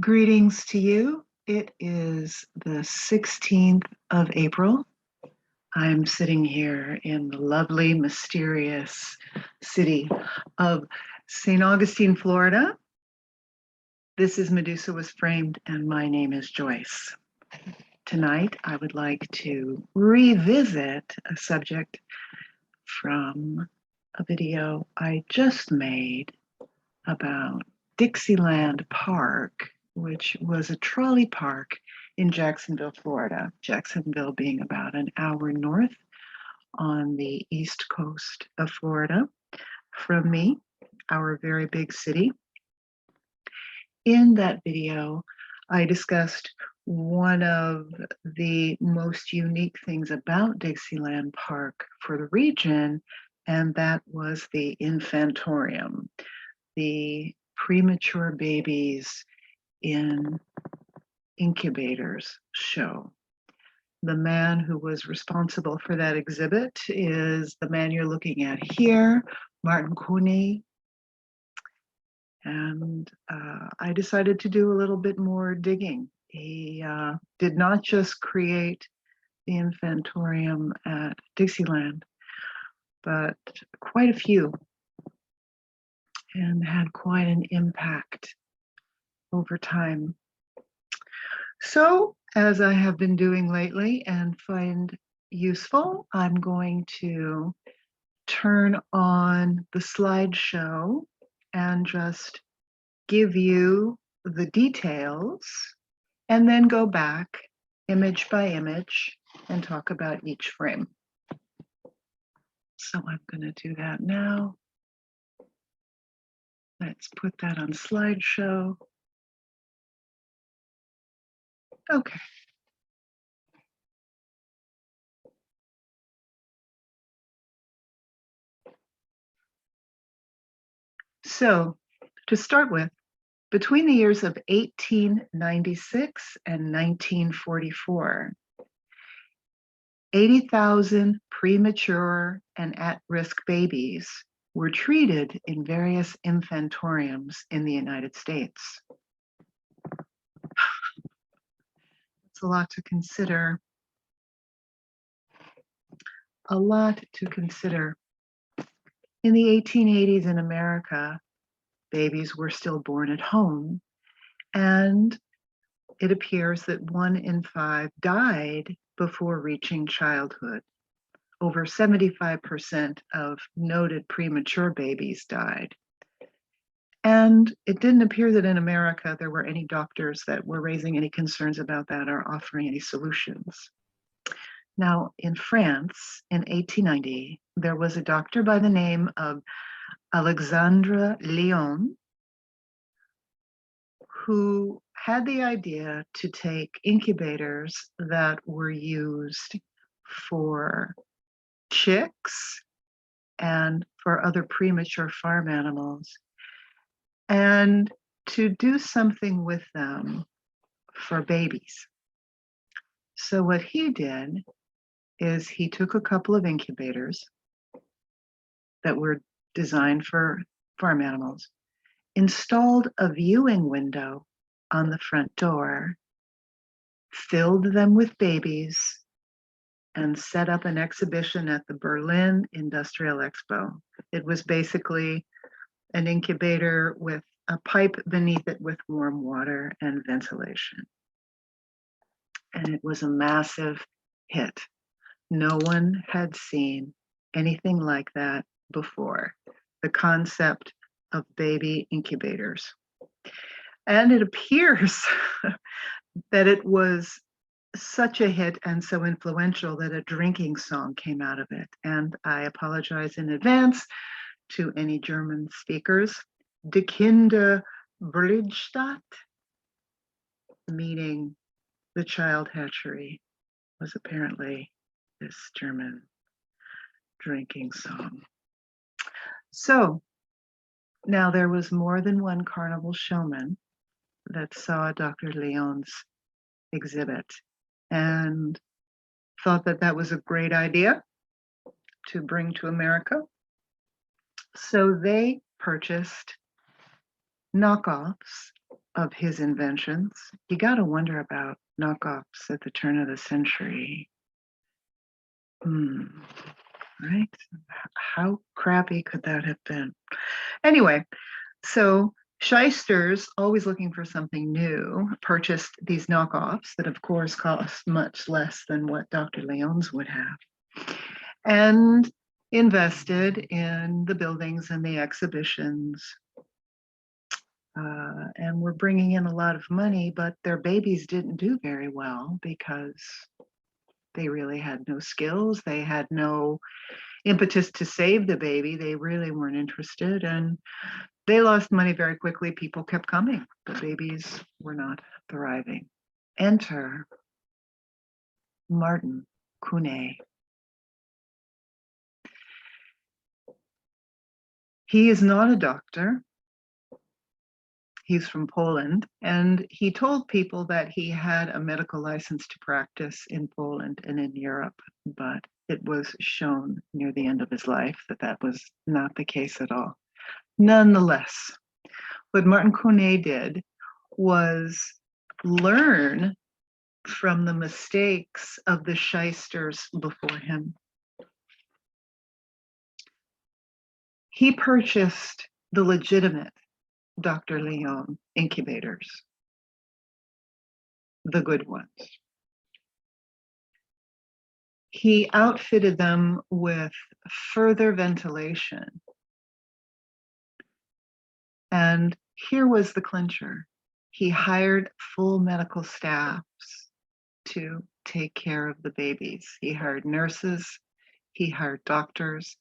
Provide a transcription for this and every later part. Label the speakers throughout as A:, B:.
A: Greetings to you. It is the 16th of April. I'm sitting here in the lovely, mysterious city of St. Augustine, Florida. This is Medusa Was Framed, and my name is Joyce. Tonight, I would like to revisit a subject from a video I just made about Dixieland Park, which was a trolley park in Jacksonville, Florida. Jacksonville being about an hour north on the east coast of Florida from me, our very big city. In that video, I discussed one of the most unique things about Dixieland Park for the region, and that was the infantorium, the premature babies in incubators show. The man who was responsible for that exhibit is the man you're looking at here, Martin Couney. And I decided to do a little bit more digging. He did not just create the infantorium at Dixieland, but quite a few, and had quite an impact over time. So, as I have been doing lately and find useful, I'm going to turn on the slideshow and just give you the details and then go back image by image and talk about each frame. So I'm going to do that now. Let's put that on slideshow. Okay. So to start with, between the years of 1896 and 1944, 80,000 premature and at-risk babies were treated in various infantoriums in the United States. It's a lot to consider. A lot to consider. In the 1880s in America, babies were still born at home, and it appears that 1 in 5 died before reaching childhood. Over 75% of noted premature babies died. And it didn't appear that in America there were any doctors that were raising any concerns about that or offering any solutions. Now, in France, in 1890, there was a doctor by the name of Alexandre Léon who had the idea to take incubators that were used for chicks and for other premature farm animals, and to do something with them for babies. So what he did is he took a couple of incubators that were designed for farm animals, installed a viewing window on the front door, filled them with babies, and set up an exhibition at the Berlin Industrial Expo. It was basically an incubator with a pipe beneath it with warm water and ventilation. And it was a massive hit. No one had seen anything like that before, the concept of baby incubators. And it appears that it was such a hit and so influential that a drinking song came out of it. And I apologize in advance to any German speakers. De Kinder Brüllstadt, meaning the child hatchery, was apparently this German drinking song. So now there was more than one carnival showman that saw Dr. Léon's exhibit and thought that that was a great idea to bring to America. So they purchased knockoffs of his inventions. You got to wonder about knockoffs at the turn of the century. Right? How crappy could that have been? Anyway, so shysters, always looking for something new, purchased these knockoffs that, of course, cost much less than what Dr. Leon's would have, and invested in the buildings and the exhibitions, and were bringing in a lot of money, but their babies didn't do very well because they really had no skills. They had no impetus to save the baby. They really weren't interested, and they lost money very quickly. People kept coming. The babies were not thriving. Enter Martin Couney. He is not a doctor. He's from Poland, and he told people that he had a medical license to practice in Poland and in Europe, but it was shown near the end of his life that that was not the case at all. Nonetheless, what Martin Couney did was learn from the mistakes of the shysters before him. He purchased the legitimate Dr. Leon incubators, the good ones. He outfitted them with further ventilation. And here was the clincher. He hired full medical staffs to take care of the babies. He hired nurses, he hired doctors,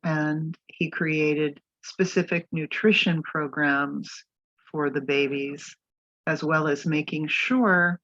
A: and he created specific nutrition programs for the babies, as well as making sure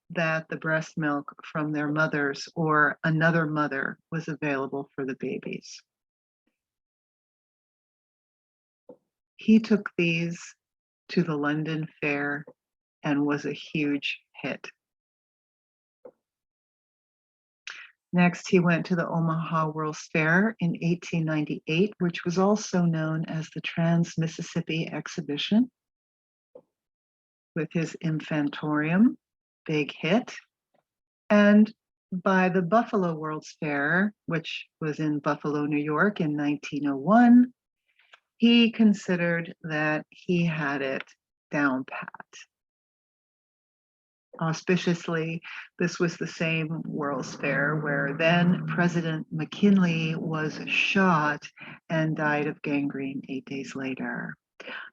A: that the breast milk from their mothers or another mother was available for the babies. He took these to the London Fair and was a huge hit. Next, he went to the Omaha World's Fair in 1898, which was also known as the Trans-Mississippi Exhibition, with his infantorium, big hit. And by the Buffalo World's Fair, which was in Buffalo, New York in 1901, he considered that he had it down pat. Auspiciously, this was the same World's Fair where then President McKinley was shot and died of gangrene 8 days later.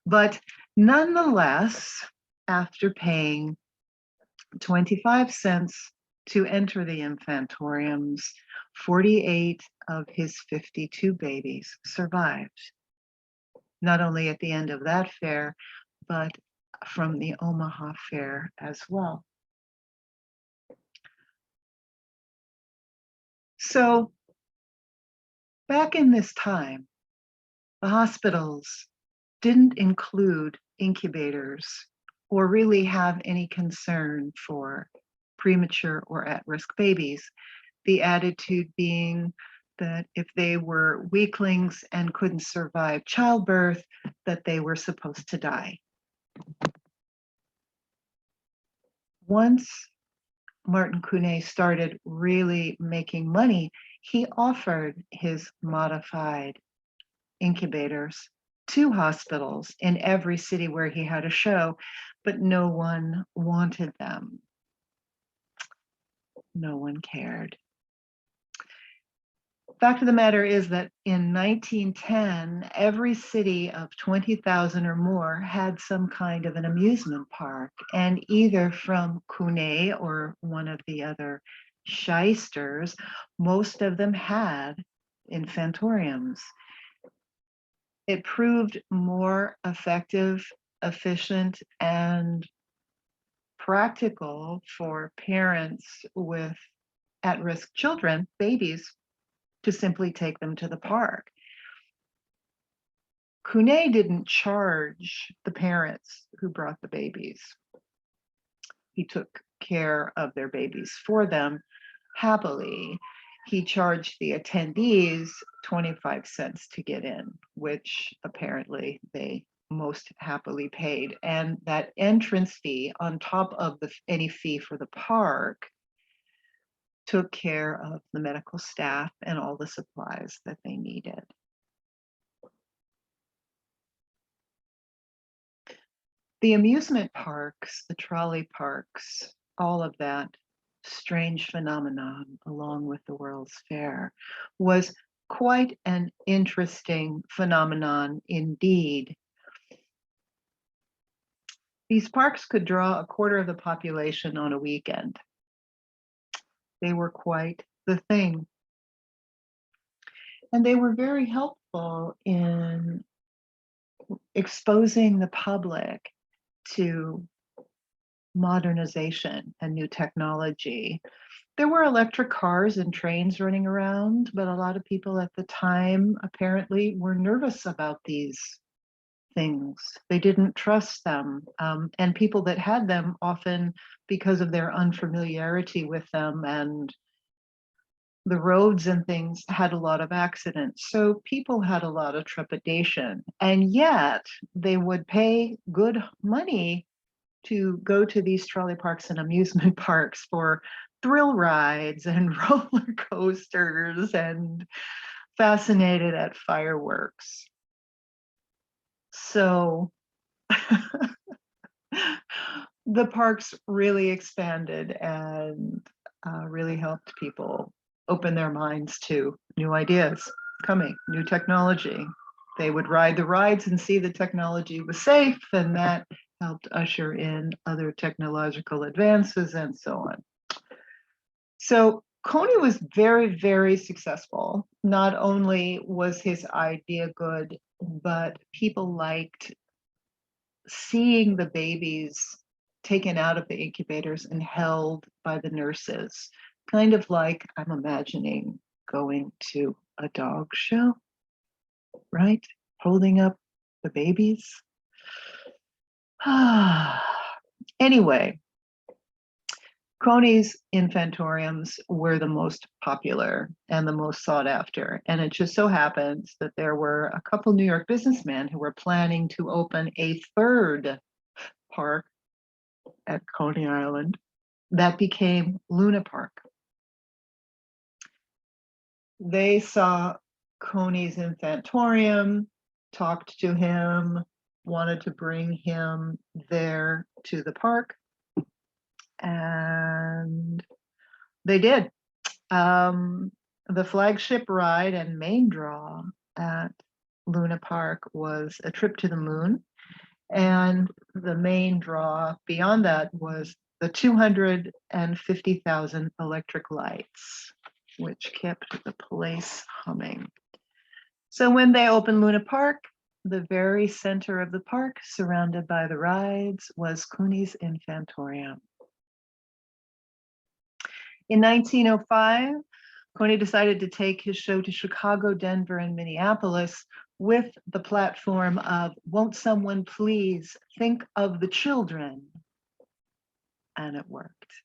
A: But nonetheless, after paying 25 cents to enter the infantoriums, 48 of his 52 babies survived, not only at the end of that fair, but from the Omaha Fair as well. So back in this time, the hospitals didn't include incubators or really have any concern for premature or at-risk babies. The attitude being that if they were weaklings and couldn't survive childbirth, that they were supposed to die. Once Martin Couney started really making money, he offered his modified incubators to hospitals in every city where he had a show, but no one wanted them. No one cared. Fact of the matter is that in 1910, every city of 20,000 or more had some kind of an amusement park, and either from Couney or one of the other shysters, most of them had infantoriums. It proved more effective, efficient, and practical for parents with at-risk children, babies, to simply take them to the park. Couney didn't charge the parents who brought the babies. He took care of their babies for them happily. He charged the attendees 25 cents to get in, which apparently they most happily paid. And that entrance fee on top of any fee for the park took care of the medical staff and all the supplies that they needed. The amusement parks, the trolley parks, all of that strange phenomenon, along with the World's Fair, was quite an interesting phenomenon indeed. These parks could draw a quarter of the population on a weekend. They were quite the thing. And they were very helpful in exposing the public to modernization and new technology. There were electric cars and trains running around, but a lot of people at the time apparently were nervous about these things. They didn't trust them. And people that had them, often because of their unfamiliarity with them and the roads and things, had a lot of accidents. So people had a lot of trepidation. And yet they would pay good money to go to these trolley parks and amusement parks for thrill rides and roller coasters and fascinated at fireworks. So the parks really expanded and really helped people open their minds to new ideas coming, new technology. They would ride the rides and see the technology was safe, and that helped usher in other technological advances and so on. So Couney was very, very successful. Not only was his idea good, but people liked seeing the babies taken out of the incubators and held by the nurses, kind of like I'm imagining going to a dog show, right? Holding up the babies. Anyway, Couney's infantoriums were the most popular and the most sought after. And it just so happens that there were a couple New York businessmen who were planning to open a third park at Coney Island that became Luna Park. They saw Couney's infantorium, talked to him, wanted to bring him there to the park, and they did. The flagship ride and main draw at Luna Park was a trip to the moon, and the main draw beyond that was the 250,000 electric lights, which kept the place humming. So when they opened Luna Park, the very center of the park, surrounded by the rides, was Couney's infantorium. In 1905, Couney decided to take his show to Chicago, Denver, and Minneapolis with the platform of, "Won't someone please think of the children?" And it worked.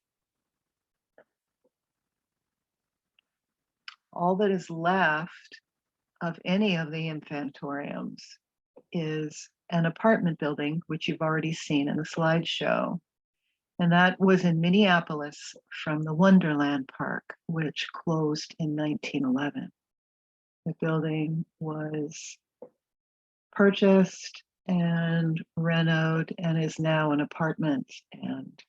A: All that is left of any of the infantoriums is an apartment building, which you've already seen in the slideshow. And that was in Minneapolis from the Wonderland Park, which closed in 1911. The building was purchased and renovated and is now an apartment. And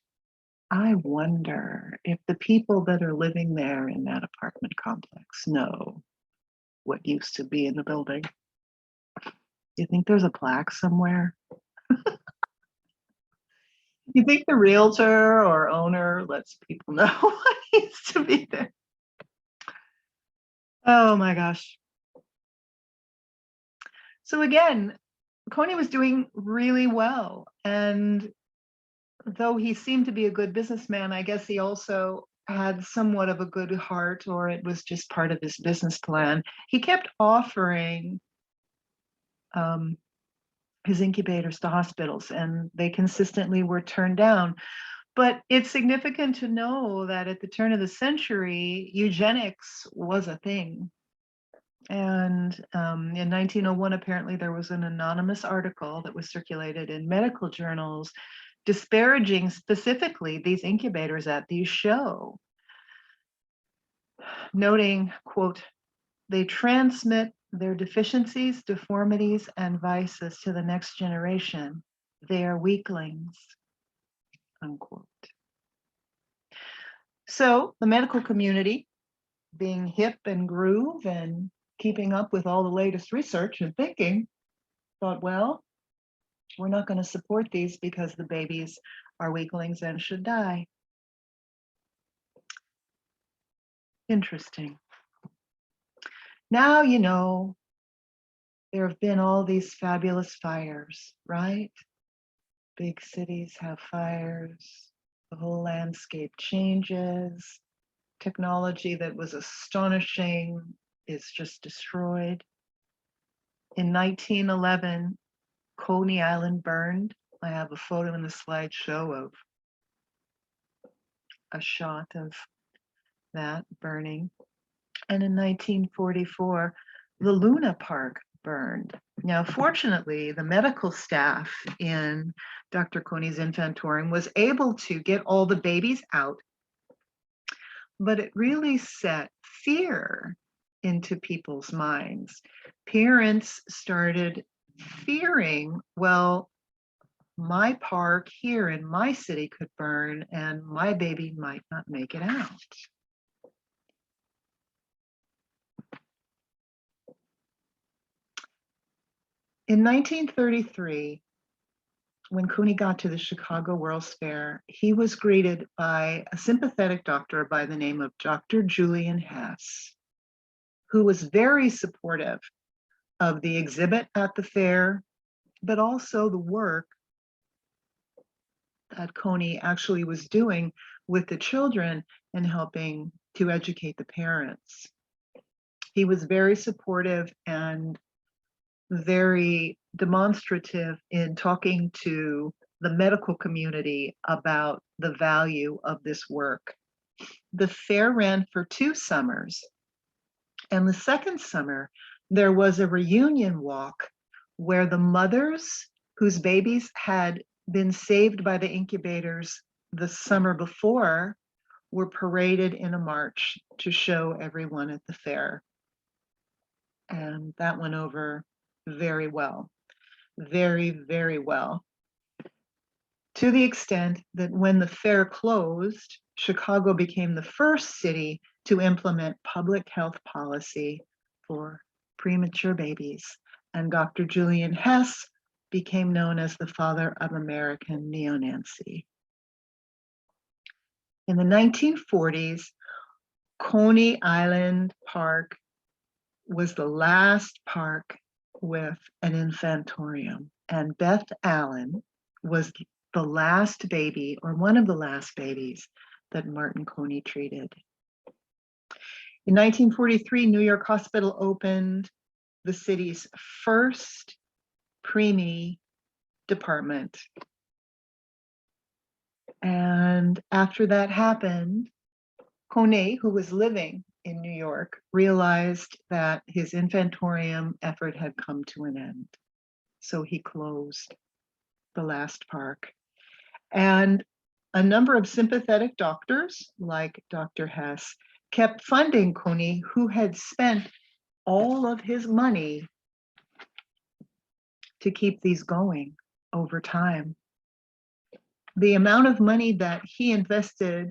A: I wonder if the people that are living there in that apartment complex know what used to be in the building. Do you think there's a plaque somewhere? You think the realtor or owner lets people know what used to be there? Oh my gosh. So again, Couney was doing really well. And though he seemed to be a good businessman, I guess he also had somewhat of a good heart, or it was just part of his business plan. He kept offering his incubators to hospitals, and they consistently were turned down. But it's significant to know that at the turn of the century, eugenics was a thing. And in 1901, apparently there was an anonymous article that was circulated in medical journals disparaging specifically these incubators at these show, noting, quote, they transmit their deficiencies, deformities, and vices to the next generation. They are weaklings, unquote. So the medical community, being hip and groove and keeping up with all the latest research and thinking, thought, well, we're not going to support these because the babies are weaklings and should die. Interesting. Now, you know, there have been all these fabulous fires, right? Big cities have fires, the whole landscape changes. Technology that was astonishing is just destroyed. In 1911, Coney Island burned. I have a photo in the slideshow of a shot of that burning. And in 1944, the Luna Park burned. Now, fortunately, the medical staff in Dr. Coney's infantorium was able to get all the babies out, but it really set fear into people's minds. Parents started fearing, well, my park here in my city could burn and my baby might not make it out. In 1933, when Couney got to the Chicago World's Fair, he was greeted by a sympathetic doctor by the name of Dr. Julian Hess, who was very supportive of the exhibit at the fair, but also the work that Couney actually was doing with the children and helping to educate the parents. He was very supportive and very demonstrative in talking to the medical community about the value of this work. The fair ran for 2 summers, and the second summer, there was a reunion walk where the mothers whose babies had been saved by the incubators the summer before were paraded in a march to show everyone at the fair. And that went over very well, very, very well. To the extent that when the fair closed, Chicago became the first city to implement public health policy for premature babies. And Dr. Julian Hess became known as the father of American neonancy. In the 1940s, Coney Island Park was the last park with an infantorium, and Beth Allen was the last baby, or one of the last babies, that Martin Coney treated. In 1943, New York Hospital opened the city's first preemie department. And after that happened, Coney, who was living in New York, realized that his infantorium effort had come to an end. So he closed the last park. And a number of sympathetic doctors, like Dr. Hess, kept funding Coney, who had spent all of his money to keep these going over time. The amount of money that he invested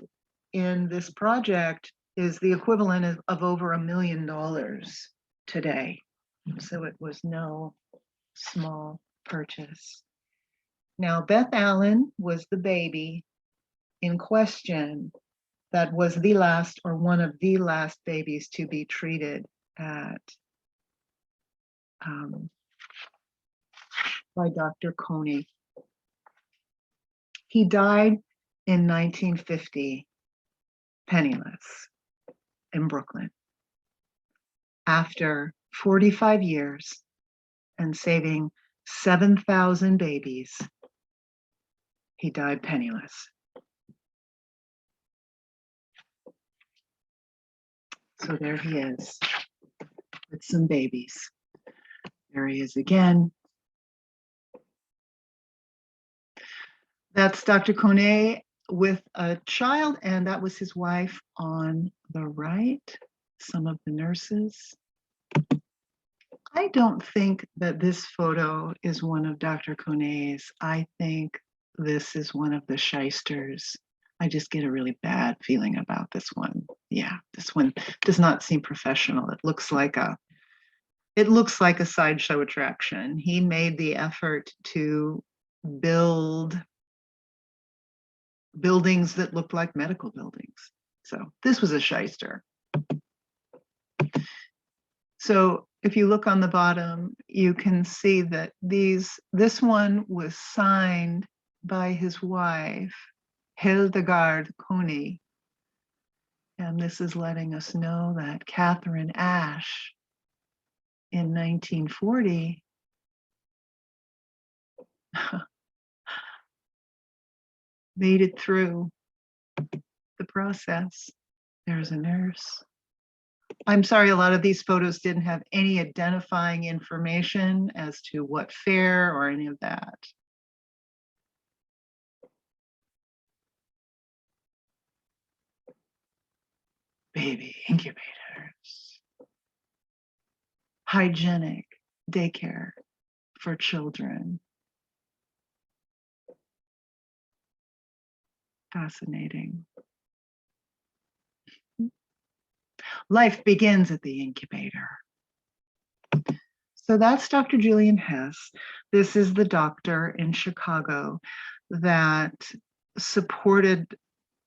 A: in this project is the equivalent of over $1 million today. So it was no small purchase. Now, Beth Allen was the baby in question that was the last, or one of the last babies to be treated at by Dr. Coney. He died in 1950, penniless, in Brooklyn. After 45 years and saving 7,000 babies, he died penniless. So there he is. with some babies. There he is again. That's Dr. Couney with a child, and that was his wife on the right. Some of the nurses. I don't think that this photo is one of Dr. Couney's. I think this is one of the shysters. I just get a really bad feeling about this one. Yeah, this one does not seem professional. It looks like a sideshow attraction. He made the effort to build buildings that looked like medical buildings. So this was a shyster. So if you look on the bottom, you can see that this one was signed by his wife, Hildegard Couney. And this is letting us know that Catherine Ashe in 1940 made it through the process. There's a nurse. I'm sorry, a lot of these photos didn't have any identifying information as to what fair or any of that. Baby incubators. Hygienic daycare for children. Fascinating. Life begins at the incubator. So that's Dr. Julian Hess. This is the doctor in Chicago that supported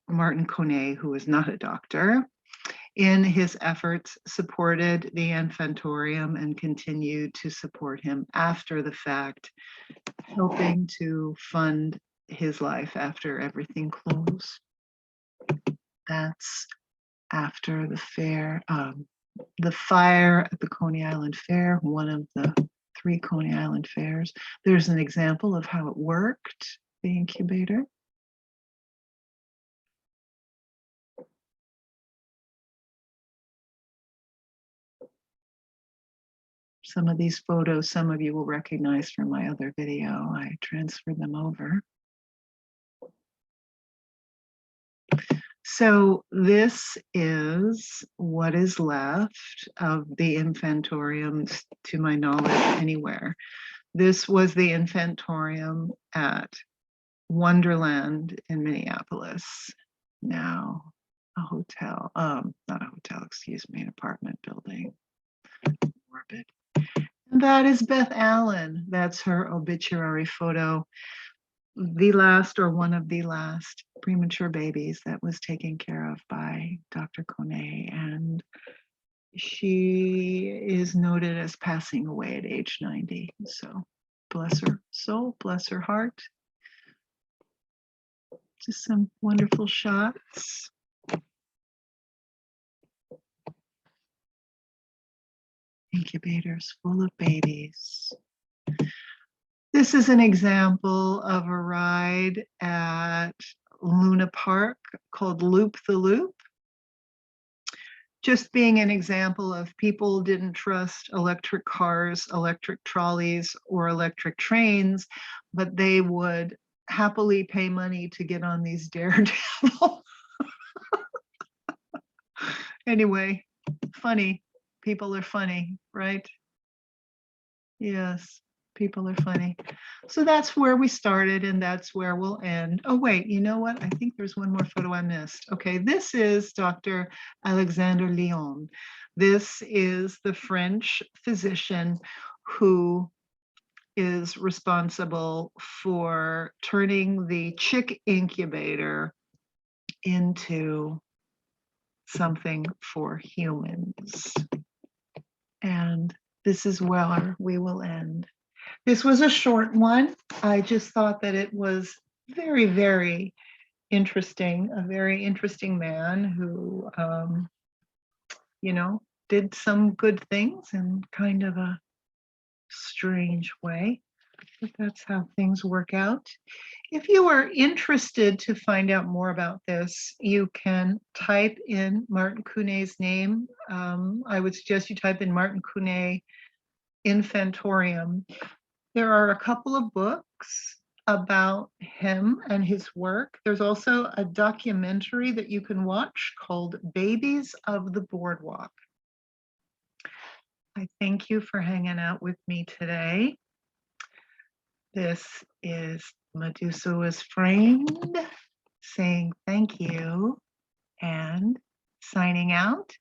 A: Martin Couney, who is not a doctor, in his efforts, supported the Infantorium and continued to support him after the fact, helping to fund his life after everything closed. That's after the fair, the fire at the Coney Island Fair, one of the 3 Coney Island fairs. There's an example of how it worked, the incubator. Some of these photos, some of you will recognize from my other video. I transferred them over. So this is what is left of the Infantorium, to my knowledge, anywhere. This was the Infantorium at Wonderland in Minneapolis. Now a hotel, not a hotel, excuse me, an apartment building. Morbid. And that is Beth Allen. That's her obituary photo. The last or one of the last premature babies that was taken care of by Dr. Couney. And she is noted as passing away at age 90. So bless her soul, bless her heart. Just some wonderful shots. Incubators full of babies. This is an example of a ride at Luna Park called Loop the Loop. Just being an example of people didn't trust electric cars, electric trolleys, or electric trains, but they would happily pay money to get on these daredevil. Anyway, funny. People are funny, right? Yes, people are funny. So that's where we started and that's where we'll end. Oh, wait, you know what? I think there's one more photo I missed. Okay, this is Dr. Alexander Lyon. This is the French physician who is responsible for turning the chick incubator into something for humans. And this is where we will end. This was a short one. I just thought that it was very, very interesting, a very interesting man who, you know, did some good things in kind of a strange way, but that's how things work out. If you are interested to find out more about this, you can type in Martin Couney's name. I would suggest you type in Martin Couney Infantorium. There are a couple of books about him and his work. There's also a documentary that you can watch called Babies of the Boardwalk. I thank you for hanging out with me today. This is Medusa Was Framed saying thank you and signing out.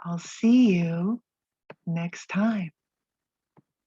A: I'll see you next time.